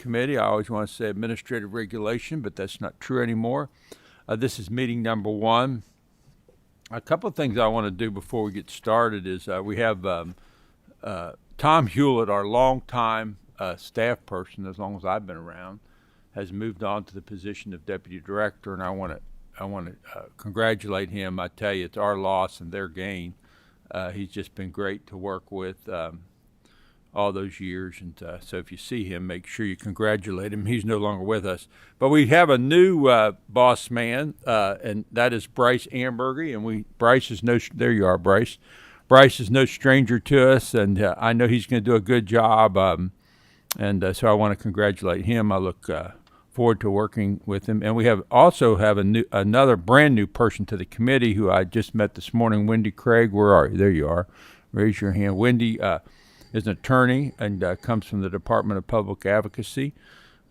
committee. I always want to say administrative regulation, but that's not true anymore. This is meeting number 1. A couple of things I want to do before we get started is we have Tom Hewlett, our longtime staff person, as long as I've been around, has moved on to the position of deputy director, and I want to congratulate him. I tell you, it's our loss and their gain. He's just been great to work with all those years, and so if you see him, make sure you congratulate him. He's no longer with us. But we have a new boss man, and that is Bryce Ambergy, and Bryce is there you are, Bryce. Bryce is no stranger to us, and I know he's going to do a good job, and so I want to congratulate him. I look forward to working with him. And we also have another brand new person to the committee who I just met this morning, Wendy Craig. Where are you? There you are. Raise your hand. Wendy is an attorney and comes from the Department of Public Advocacy.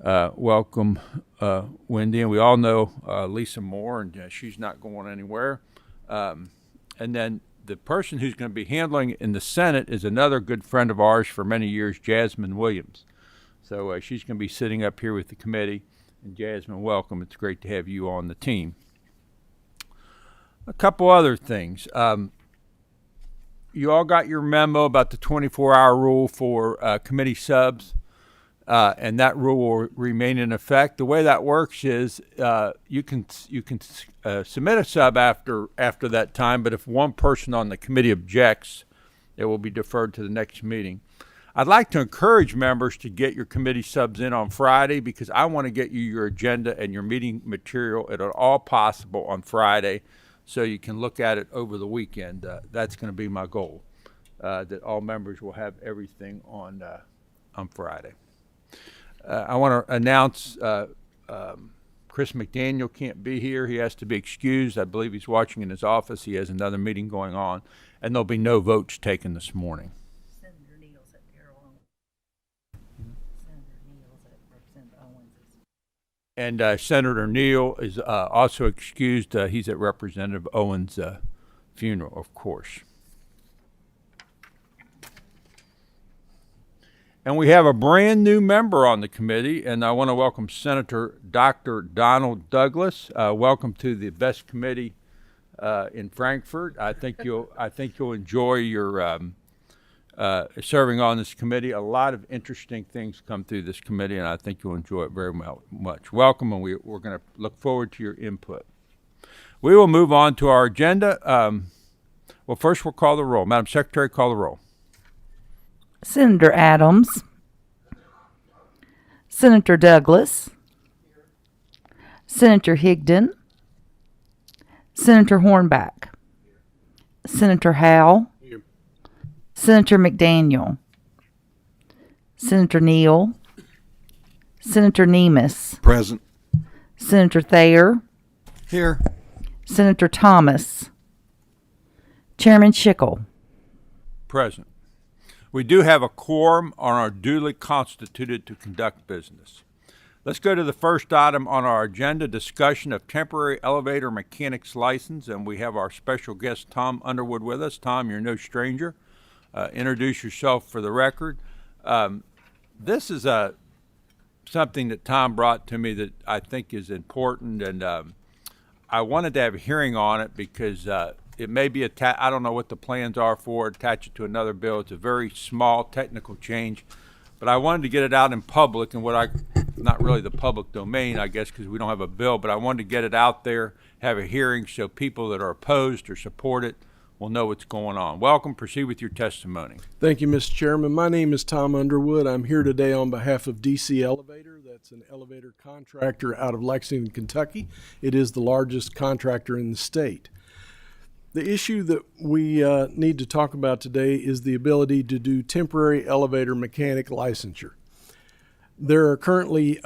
Welcome, Wendy. And we all know Lisa Moore, and she's not going anywhere. And then the person who's going to be handling in the Senate is another good friend of ours for many years, Jasmine Williams. So she's going to be sitting up here with the committee. And Jasmine, welcome. It's great to have you on the team. A couple other things. You all got your memo about the 24-hour rule for committee subs, and that rule will remain in effect. The way that works is you can submit a sub after that time, but if one person on the committee objects, it will be deferred to the next meeting. I'd like to encourage members to get your committee subs in on Friday because I want to get you your agenda and your meeting material at all possible on Friday so you can look at it over the weekend. That's going to be my goal, that all members will have everything on Friday. I want to announce Chris McDaniel can't be here. He has to be excused. I believe he's watching in his office. He has another meeting going on, and there'll be no votes taken this morning. And Senator Neal is also excused. He's at Representative Owens' funeral, of course. And we have a brand new member on the committee, and I want to welcome Senator Dr. Donald Douglas. Welcome to the best committee in Frankfort. I think you'll enjoy your serving on this committee. A lot of interesting things come through this committee, and I think you'll enjoy it very much. Welcome, and we're going to look forward to your input. We will move on to our agenda. Well, first we'll call the roll. Madam Secretary, call the roll. Senator Adams, Senator Douglas, Senator Higdon, Senator Hornback, Senator Howell, Senator McDaniel, Senator Neal, Senator Nemes, Present. Senator Thayer, Here. Senator Thomas, Chairman Schickel. Present. We do have a quorum on our duly constituted to conduct business. Let's go to the first item on our agenda, discussion of temporary elevator mechanics license, and we have our special guest Tom Underwood with us. Tom, you're no stranger. Introduce yourself for the record. This is something that Tom brought to me that I think is important, and I wanted to have a hearing on it because it may be I don't know what the plans are for it, attach it to another bill. It's a very small technical change, but I wanted to get it out in public, and not really the public domain, I guess, because we don't have a bill, but I wanted to get it out there, have a hearing so people that are opposed or support it will know what's going on. Welcome. Proceed with your testimony. Thank you, Mr. Chairman. My name is Tom Underwood. I'm here today on behalf of DC Elevator. That's an elevator contractor out of Lexington, Kentucky. It is the largest contractor in the state. The issue that we need to talk about today is the ability to do temporary elevator mechanic licensure. There are currently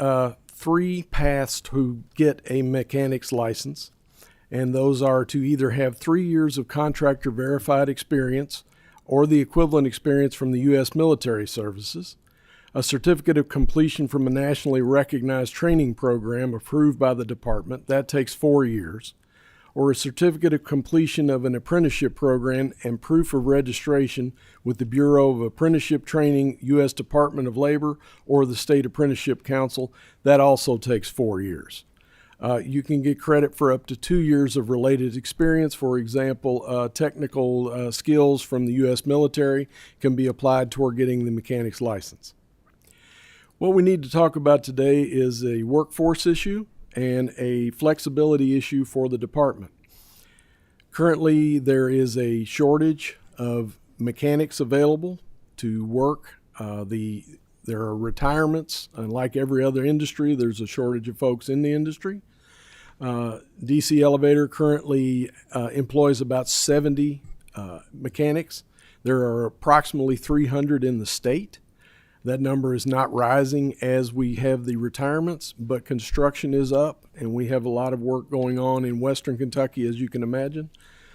3 paths to get a mechanic's license, and those are to either have 3 years of contractor verified experience or the equivalent experience from the U.S. military services, a certificate of completion from a nationally recognized training program approved by the department, that takes 4 years, or a certificate of completion of an apprenticeship program and proof of registration with the Bureau of Apprenticeship Training, U.S. Department of Labor, or the State Apprenticeship Council. That also takes 4 years. You can get credit for up to 2 years of related experience. For example, technical skills from the U.S. military can be applied toward getting the mechanic's license. What we need to talk about today is a workforce issue and a flexibility issue for the department. Currently, there is a shortage of mechanics available to work. There are retirements, and like every other industry, there's a shortage of folks in the industry. DC Elevator currently employs about 70 mechanics. There are approximately 300 in the state. That number is not rising as we have the retirements, but construction is up, and we have a lot of work going on in Western Kentucky, as you can imagine.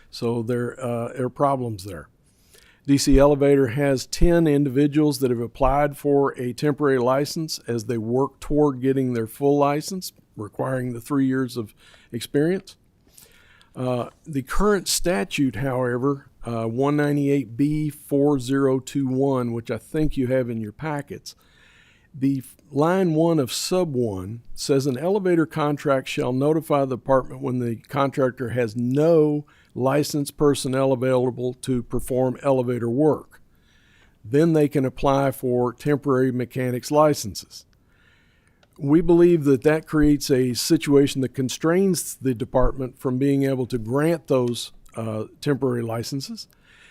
So there are problems there. DC Elevator has 10 individuals that have applied for a temporary license as they work toward getting their full license, requiring the 3 years of experience. The current statute, however, 198B 4021, which I think you have in your packets, the line 1 of sub 1 says an elevator contract shall notify the department when the contractor has no licensed personnel available to perform elevator work. Then they can apply for temporary mechanics licenses. We believe that that creates a situation that constrains the department from being able to grant those temporary licenses,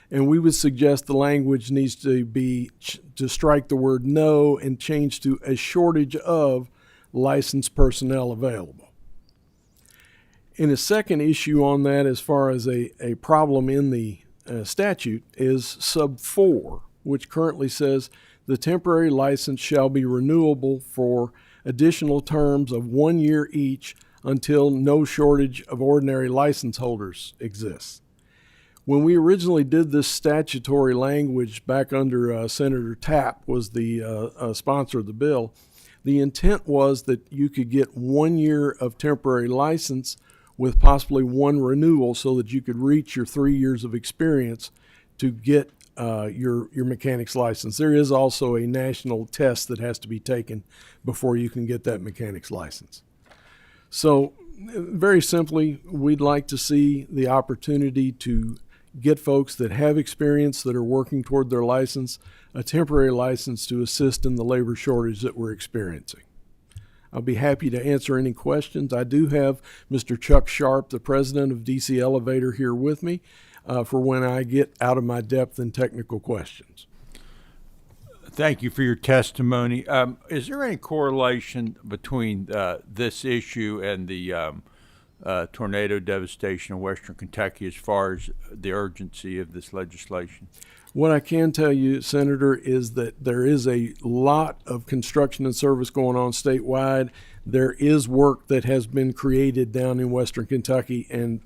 and we would suggest the language needs to be to strike the word no and change to a shortage of licensed personnel available. And a second issue on that, as far as a problem in the statute, is sub 4, which currently says the temporary license shall be renewable for additional terms of 1 year each until no shortage of ordinary license holders exists. When we originally did this statutory language back under Senator Tapp was the sponsor of the bill, the intent was that you could get 1 year of temporary license with possibly one renewal so that you could reach your 3 years of experience to get your mechanic's license. There is also a national test that has to be taken before you can get that mechanic's license. So very simply, we'd like to see the opportunity to get folks that have experience that are working toward their license a temporary license to assist in the labor shortage that we're experiencing. I'll be happy to answer any questions. I do have Mr. Chuck Sharp, the president of DC Elevator, here with me for when I get out of my depth in technical questions. Thank you for your testimony. Is there any correlation between this issue and the tornado devastation in Western Kentucky as far as the urgency of this legislation? What I can tell you, Senator, is that there is a lot of construction and service going on statewide. There is work that has been created down in Western Kentucky, and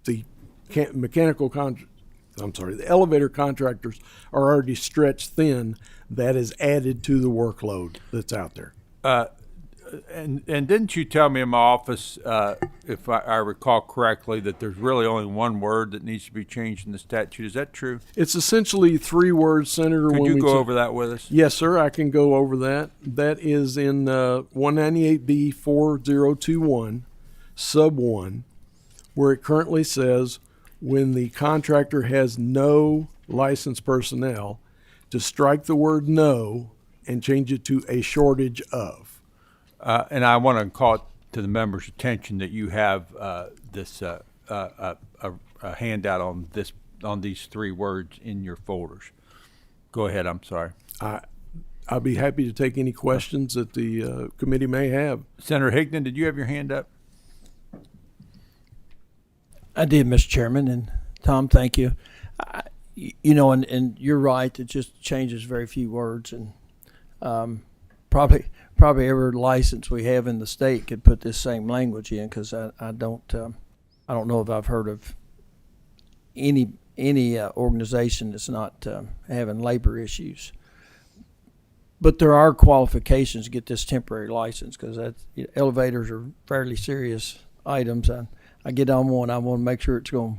the the elevator contractors are already stretched thin. That is added to the workload that's out there. And didn't you tell me in my office, if I recall correctly, that there's really only one word that needs to be changed in the statute? Is that true? It's essentially 3 words, Senator. Could you go over that with us? Yes, sir. I can go over that. That is in 198B 4021, sub 1, where it currently says when the contractor has no licensed personnel, to strike the word no and change it to a shortage of. And I want to call it to the members' attention that you have this a handout on these 3 words in your folders. Go ahead. I'm sorry. I'll be happy to take any questions that the committee may have. Senator Higdon, did you have your hand up? I did, Mr. Chairman, and Tom, thank you. And you're right. It just changes very few words, and probably every license we have in the state could put this same language in, because I don't know if I've heard of any organization that's not having labor issues. But there are qualifications to get this temporary license, because elevators are fairly serious items. I get on one, I want to make sure it's going,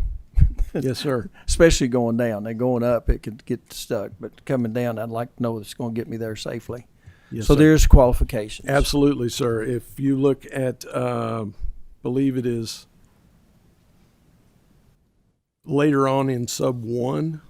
Yes, sir. especially going down. They're going up, it could get stuck, but coming down, I'd like to know it's going to get me there safely. Yes, So sir. there's qualifications. Absolutely, sir. If you look at, believe it is later on in sub 1,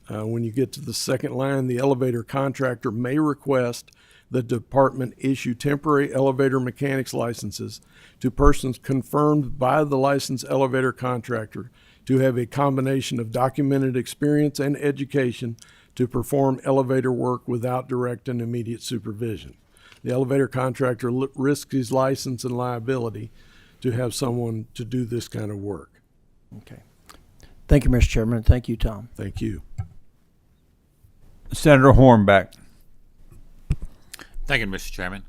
when you get to the second line, the elevator contractor may request the department issue temporary elevator mechanics licenses to persons confirmed by the licensed elevator contractor to have a combination of documented experience and education to perform elevator work without direct and immediate supervision. The elevator contractor risks his license and liability to have someone to do this kind of work. Okay. Thank you, Mr. Chairman, and thank you, Tom. Thank you. Senator Hornback. Thank you, Mr. Chairman.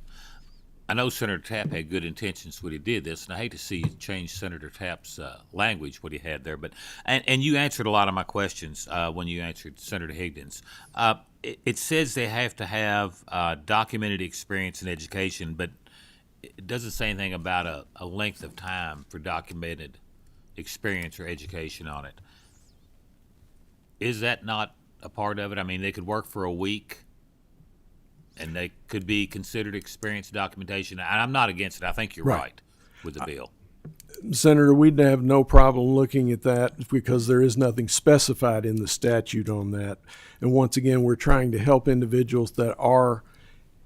I know Senator Tapp had good intentions when he did this, and I hate to see you change Senator Tapp's language, what he had there. But and you answered a lot of my questions when you answered Senator Higdon's. It says they have to have documented experience in education, but it doesn't say anything about a length of time for documented experience or education on it. Is that not a part of it? I mean, they could work for a week and they could be considered experience documentation. And I'm not against it. I think you're right with the bill. Senator, we'd have no problem looking at that because there is nothing specified in the statute on that. And once again, we're trying to help individuals that are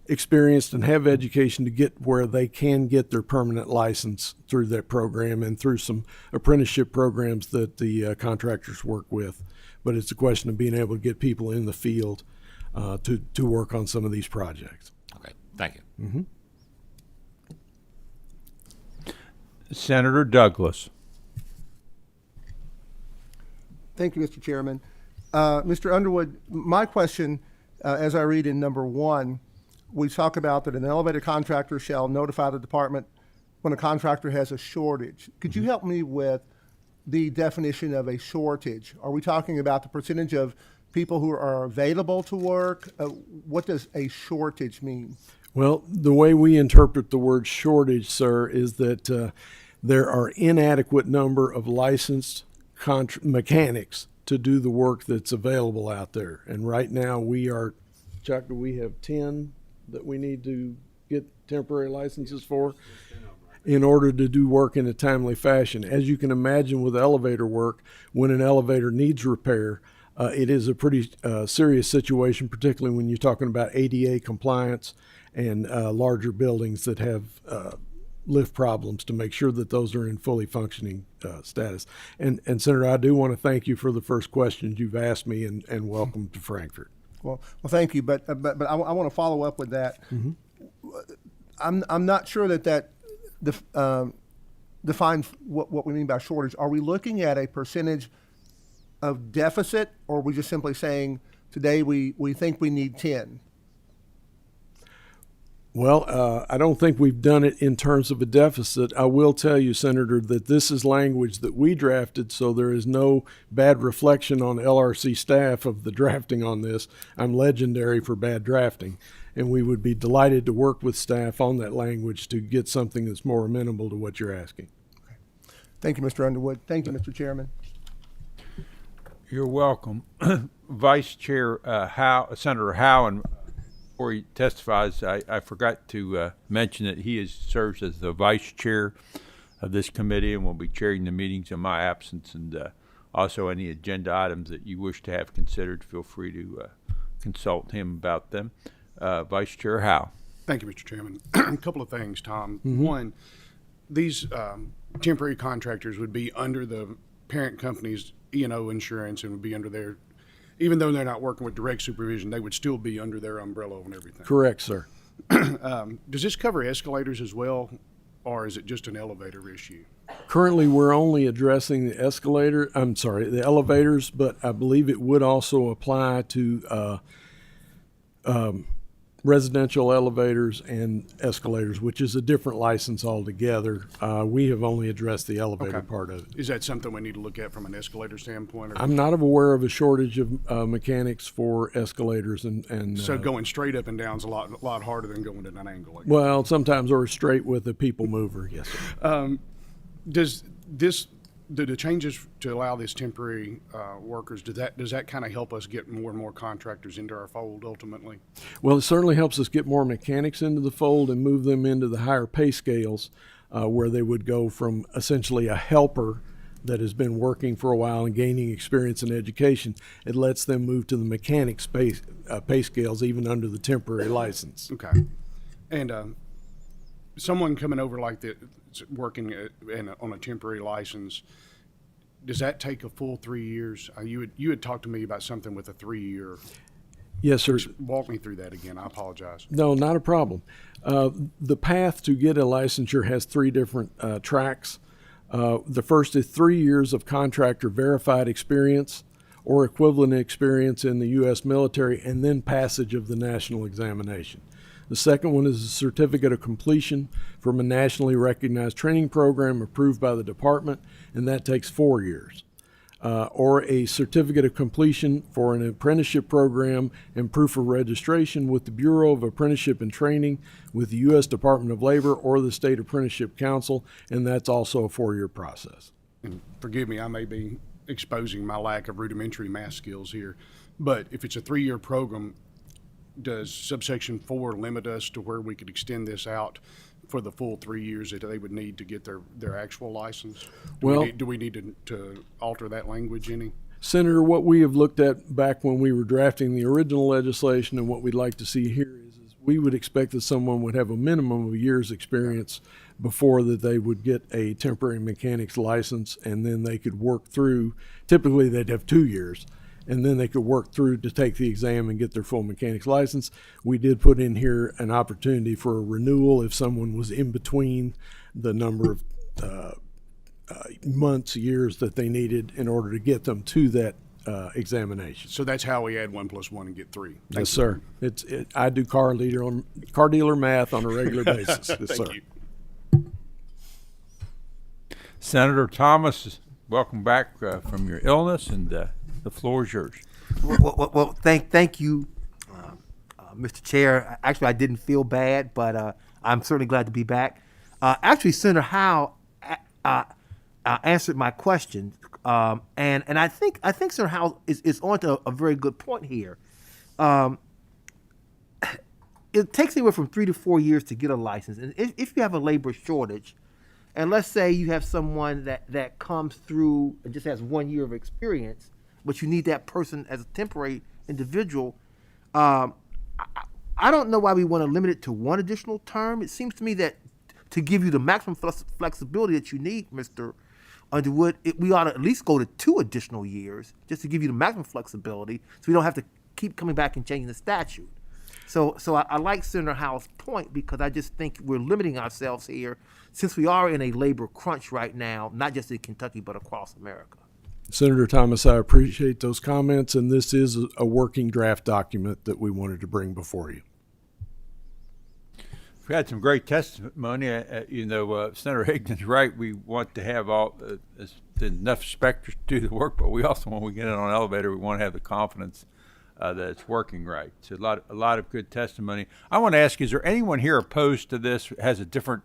experienced and have education to get where they can get their permanent license through that program and through some apprenticeship programs that the contractors work with. But it's a question of being able to get people in the field to work on some of these projects. Okay, thank you. Senator Douglas. Thank you, Mr. Chairman. Mr. Underwood, my question, as I read in number 1, we talk about that an elevator contractor shall notify the department when a contractor has a shortage. Could you help me with the definition of a shortage? Are we talking about the percentage of people who are available to work? What does a shortage mean? Well, the way we interpret the word shortage, sir, is that there are inadequate number of licensed mechanics to do the work that's available out there. And right now we are, Chuck, do we have 10 that we need to get temporary licenses for in order to do work in a timely fashion? As you can imagine with elevator work, when an elevator needs repair, it is a pretty serious situation, particularly when you're talking about ADA compliance and larger buildings that have lift problems, to make sure that those are in fully functioning status. And Senator, I do want to thank you for the first questions you've asked me, and welcome to Frankfurt. Well, thank you, but I want to follow up with that. I'm not sure that defines what we mean by shortage. Are we looking at a percentage of deficit, or are we just simply saying today we think we need 10? Well, I don't think we've done it in terms of a deficit. I will tell you, Senator, that this is language that we drafted, so there is no bad reflection on LRC staff of the drafting on this. I'm legendary for bad drafting, and we would be delighted to work with staff on that language to get something that's more amenable to what you're asking. Thank you, Mr. Underwood. Thank you, Mr. Chairman. You're welcome. Vice Chair Senator Howe, and before he testifies, I forgot to mention that he serves as the vice chair of this committee and will be chairing the meetings in my absence. And also any agenda items that you wish to have considered, feel free to consult him about them. Vice Chair Howe. Thank you, Mr. Chairman. A couple of things, Tom. One, these temporary contractors would be under the parent company's E&O insurance and would be under their, even though they're not working with direct supervision, they would still be under their umbrella and everything. Correct, sir. Does this cover escalators as well, or is it just an elevator issue? Currently, we're only addressing the elevators, but I believe it would also apply to residential elevators and escalators, which is a different license altogether. We have only addressed the elevator part of it. Is that something we need to look at from an escalator standpoint? Or I'm not aware of a shortage of mechanics for escalators and so going straight up and down is a lot harder than going at an angle. well, sometimes or straight with a people mover. Yes, sir. Does the changes to allow this temporary workers, does that kind of help us get more and more contractors into our fold ultimately? Well, it certainly helps us get more mechanics into the fold and move them into the higher pay scales, where they would go from essentially a helper that has been working for a while and gaining experience and education. It lets them move to the mechanics pay scales even under the temporary license. Okay. And someone coming over like that, working on a temporary license, does that take a full 3 years? You had talked to me about something with a 3-year. Yes, sir. Walk me through that again. I apologize. No, not a problem. The path to get a licensure has 3 different tracks. The first is 3 years of contractor verified experience or equivalent experience in the U.S. military, and then passage of the national examination. The second one is a certificate of completion from a nationally recognized training program approved by the department, and that takes 4 years. Or a certificate of completion for an apprenticeship program and proof of registration with the Bureau of Apprenticeship and Training with the U.S. Department of Labor or the State Apprenticeship Council, and that's also a 4-year process. And forgive me, I may be exposing my lack of rudimentary math skills here, but if it's a 3-year program, does subsection 4 limit us to where we could extend this out for the full 3 years that they would need to get their actual license? Do we need to alter that language any? Senator, what we have looked at back when we were drafting the original legislation and what we'd like to see here is we would expect that someone would have a minimum of a year's experience before that they would get a temporary mechanics license, and then they could work through, typically they'd have 2 years, and then they could work through to take the exam and get their full mechanics license. We did put in here an opportunity for a renewal if someone was in between the number of months, years that they needed in order to get them to that examination. So that's how we add 1 + 1 and get 3. Yes, sir. I do car dealer math on a regular basis. Yes, sir. Thank you. Senator Thomas, welcome back from your illness, and the floor is yours. Well, thank you, Mr. Chair. Actually, I didn't feel bad, but I'm certainly glad to be back. Actually, Senator Howe answered my question, and I think Senator Howe is on to a very good point here. It takes anywhere from 3 to 4 years to get a license, and if you have a labor shortage, and let's say you have someone that comes through and just has 1 year of experience, but you need that person as a temporary individual, I don't know why we want to limit it to 1 additional term. It seems to me that to give you the maximum flexibility that you need, Mr. Underwood, we ought to at least go to 2 additional years just to give you the maximum flexibility so we don't have to keep coming back and changing the statute. So I like Senator Howe's point, because I just think we're limiting ourselves here since we are in a labor crunch right now, not just in Kentucky, but across America. Senator Thomas, I appreciate those comments, and this is a working draft document that we wanted to bring before you. We had some great testimony. Senator Higdon's right. We want to have enough specters to do the work, but we also, when we get in on an elevator, we want to have the confidence that it's working right. So a lot of good testimony. I want to ask, is there anyone here opposed to this, has a different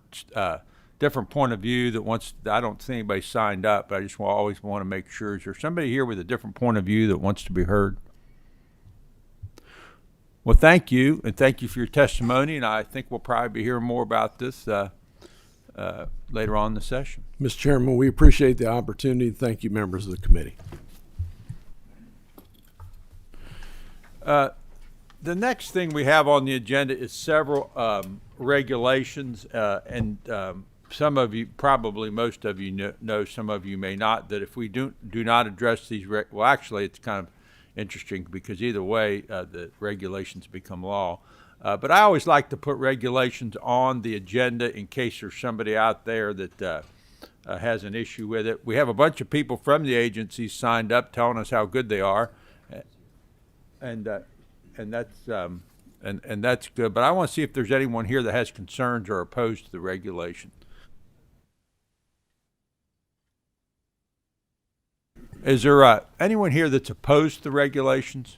point of view that wants? I don't see anybody signed up, but I just always want to make sure. Is there somebody here with a different point of view that wants to be heard? Well, thank you, and thank you for your testimony, and I think we'll probably be hearing more about this later on in the session. Mr. Chairman, we appreciate the opportunity. Thank you, members of the committee. The next thing we have on the agenda is several regulations, and some of you, probably most of you know, some of you may not, that if we do not address these, well, actually, it's kind of interesting because either way, the regulations become law. But I always like to put regulations on the agenda in case there's somebody out there that has an issue with it. We have a bunch of people from the agencies signed up telling us how good they are, and that's good. But I want to see if there's anyone here that has concerns or opposed to the regulation. Is there anyone here that's opposed to the regulations?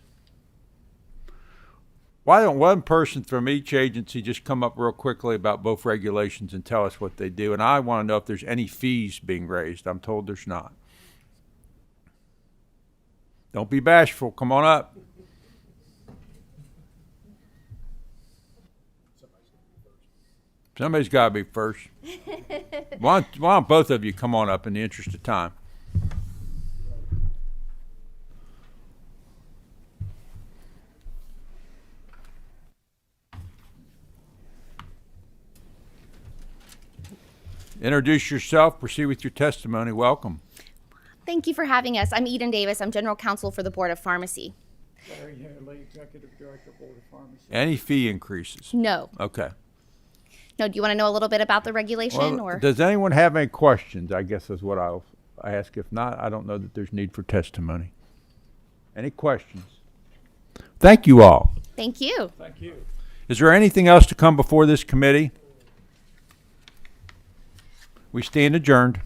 Why don't one person from each agency just come up real quickly about both regulations and tell us what they do? And I want to know if there's any fees being raised. I'm told there's not. Don't be bashful. Come on up. Somebody's got to be first. Why don't both of you come on up in the interest of time? Introduce yourself, proceed with your testimony. Welcome. Thank you for having us. I'm Eden Davis. I'm General Counsel for the Board of Pharmacy. Larry Haley, Executive Director, Board of Pharmacy. Any fee increases? No. Okay. No, do you want to know a little bit about the regulation? Well, or does anyone have any questions? I guess is what I'll ask. If not, I don't know that there's need for testimony. Any questions? Thank you all. Thank you. Thank you. Is there anything else to come before this committee? We stand adjourned.